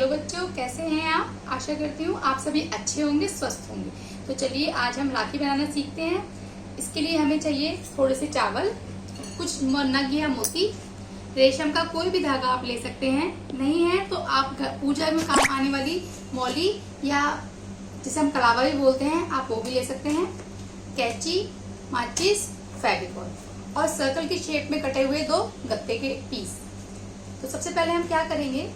Hello बच्चों, कैसे हैं आप। आशा करती हूँ आप सभी अच्छे होंगे, स्वस्थ होंगे। तो चलिए आज हम राखी बनाना सीखते हैं। इसके लिए हमें चाहिए थोड़े से चावल, कुछ नग या मोती, रेशम का कोई भी धागा आप ले सकते हैं। नहीं है तो आप पूजा में काम आने वाली मौली या जिसे हम कलावा भी बोलते हैं, आप वो भी ले सकते हैं। कैंची, माचिस, फेविकॉल और सर्कल की शेप में कटे हुए 2 गत्ते के पीस। तो सबसे पहले हम क्या करेंगे,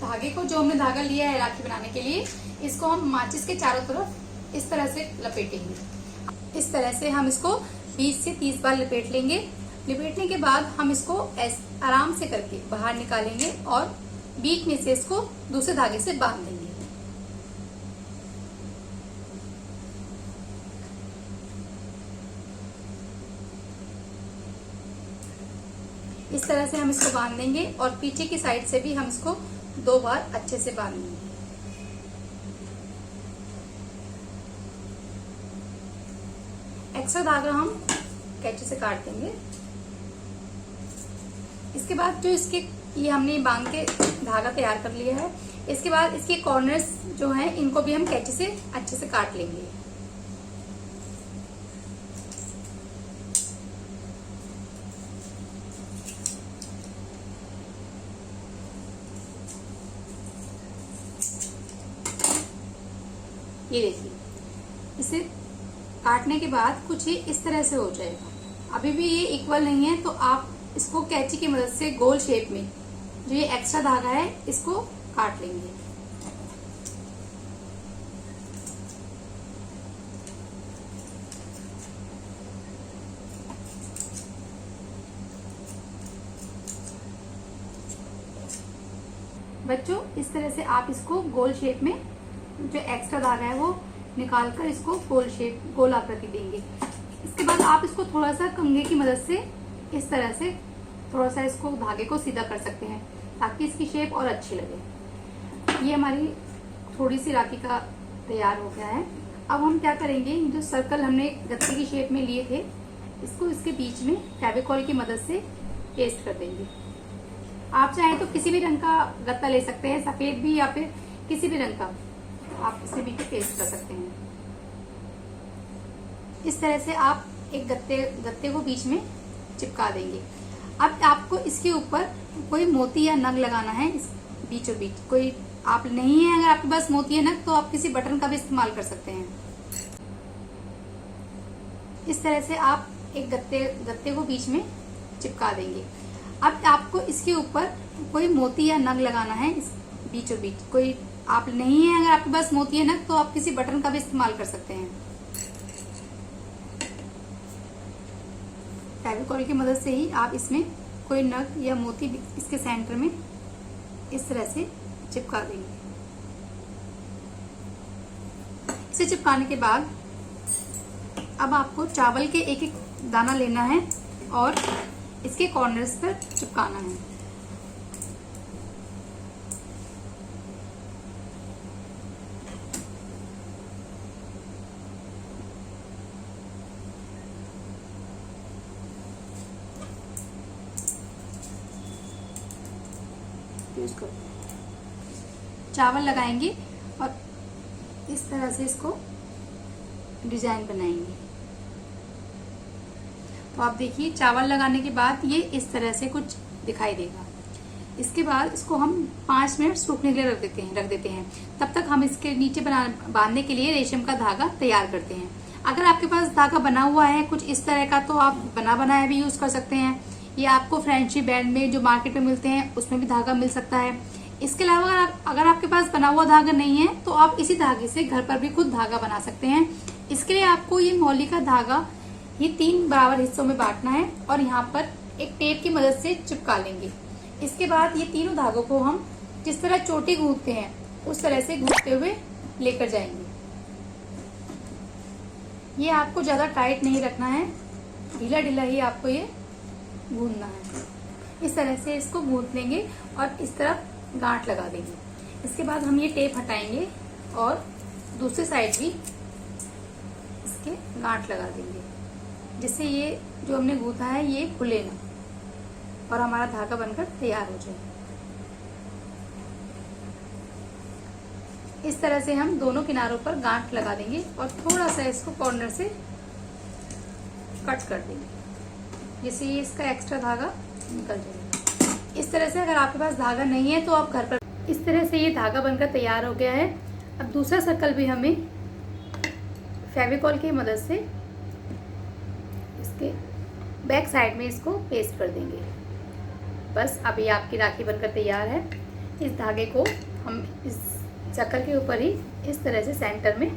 धागे को, जो हमने धागा लिया है राखी बनाने के लिए, इसको हम माचिस के चारों तरफ इस तरह से लपेटेंगे। इस तरह से हम इसको 20 से 30 बार लपेट लेंगे। लपेटने के बाद हम इसको आराम से करके बाहर निकालेंगे और बीच में से इसको दूसरे धागे से बांध देंगे। इस तरह से हम इसको बांध देंगे और पीछे की साइड से भी हम इसको 2 बार अच्छे से बांध देंगे। एक्स्ट्रा धागा हम कैंची से काट देंगे। इसके बाद जो ये हमने बांध के धागा तैयार कर लिया है, इसके बाद इसके कॉर्नर्स जो हैं इनको भी हम कैंची से अच्छे से काट लेंगे। ये देखिए, इसे काटने के बाद कुछ ही इस तरह से हो जाएगा। अभी भी ये इक्वल नहीं है तो आप इसको कैंची की मदद से गोल शेप में जो ये एक्स्ट्रा धागा है इसको काट लेंगे। बच्चों, इस तरह से आप इसको गोल शेप में जो एक्स्ट्रा धागा है वो निकालकर इसको गोल आकृति देंगे। इसके बाद आप इसको थोड़ा सा कंघे की मदद से इस तरह से थोड़ा सा इसको धागे को सीधा कर सकते हैं ताकि इसकी शेप और अच्छी लगे। ये हमारी थोड़ी सी राखी का तैयार हो गया है। अब हम क्या करेंगे, जो सर्कल हमने गत्ते की शेप में लिए थे इसको इसके बीच में फेविकॉल की मदद से पेस्ट कर देंगे। आप चाहें तो किसी भी रंग का गत्ता ले सकते हैं, सफेद भी या फिर किसी भी रंग का आप इसे भी पेस्ट कर सकते हैं। इस तरह से आप एक गत्ते को बीच में चिपका देंगे। अब आपको इसके ऊपर कोई मोती या नग लगाना है, इस बीचों बीच। कोई आप नहीं है, अगर आपके पास मोती या नग तो आप किसी बटन का भी इस्तेमाल कर सकते हैं। इस तरह से आप एक गत्ते को बीच में चिपका देंगे। अब आपको इसके ऊपर कोई मोती या नग लगाना है, इस बीचों बीच। कोई आप नहीं है, अगर आपके पास मोती है नग तो आप किसी बटन का भी इस्तेमाल कर सकते हैं। फेविकॉल की मदद से ही आप इसमें कोई नग या मोती इसके सेंटर में इस तरह से चिपका देंगे। इसे चिपकाने के बाद अब आपको चावल के एक एक दाना लेना है और इसके कॉर्नर्स पर चिपकाना है। चावल लगाएंगे और इस तरह से इसको डिजाइन बनाएंगे। तो आप देखिए, चावल लगाने के बाद ये इस तरह से कुछ दिखाई देगा। इसके बाद इसको हम 5 मिनट सूखने के लिए रख देते हैं। तब तक हम इसके नीचे बांधने के लिए रेशम का धागा तैयार करते हैं। अगर आपके पास धागा बना हुआ है कुछ इस तरह का तो आप बना बनाया भी यूज कर सकते हैं, या आपको फ्रेंडशिप बैंड में जो मार्केट में मिलते हैं उसमें भी धागा मिल सकता है। इसके अलावा अगर आपके पास बना हुआ धागा नहीं है तो आप इसी धागे से घर पर भी खुद धागा बना सकते हैं। इसके लिए आपको ये मौली का धागा ये 3 बराबर हिस्सों में बांटना है और यहाँ पर एक टेप की मदद से चिपका लेंगे। इसके बाद ये तीनों धागों को हम जिस तरह चोटी गूंथते हैं उस तरह से गूंथते हुए लेकर जाएंगे। ये आपको ज्यादा टाइट नहीं रखना है, ढीला ढीला ही आपको ये गूंथना है। इस तरह से इसको गूंथ लेंगे और इस तरफ गांठ लगा देंगे। इसके बाद हम ये टेप हटाएंगे और दूसरी साइड भी इसके गांठ लगा देंगे, जिससे ये जो हमने गूंथा है ये खुले ना और हमारा धागा बनकर तैयार हो जाए। इस तरह से हम दोनों किनारों पर गांठ लगा देंगे और थोड़ा सा इसको कॉर्नर से कट कर देंगे, जिससे ये इसका एक्स्ट्रा धागा निकल जाएगा। इस तरह से अगर आपके पास धागा नहीं है तो आप घर पर इस तरह से ये धागा बनकर तैयार हो गया है। अब दूसरा सर्कल भी हमें फेविकॉल की मदद से इसके बैक साइड में इसको पेस्ट कर देंगे। बस अभी आपकी राखी बनकर तैयार है। इस धागे को हम इस सर्कल के ऊपर ही इस तरह से सेंटर में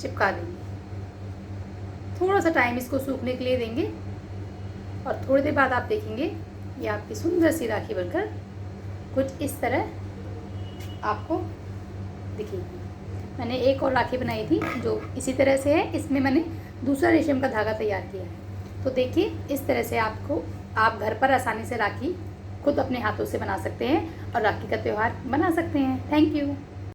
चिपका देंगे। थोड़ा सा टाइम इसको सूखने के लिए देंगे और थोड़ी देर बाद आप देखेंगे ये आपकी सुंदर सी राखी बनकर कुछ इस तरह आपको दिखेगी। मैंने एक और राखी बनाई थी जो इसी तरह से है, इसमें मैंने दूसरा रेशम का धागा तैयार किया है। तो देखिए इस तरह से आप घर पर आसानी से राखी खुद अपने हाथों से बना सकते हैं और राखी का त्यौहार मना सकते हैं। Thank you.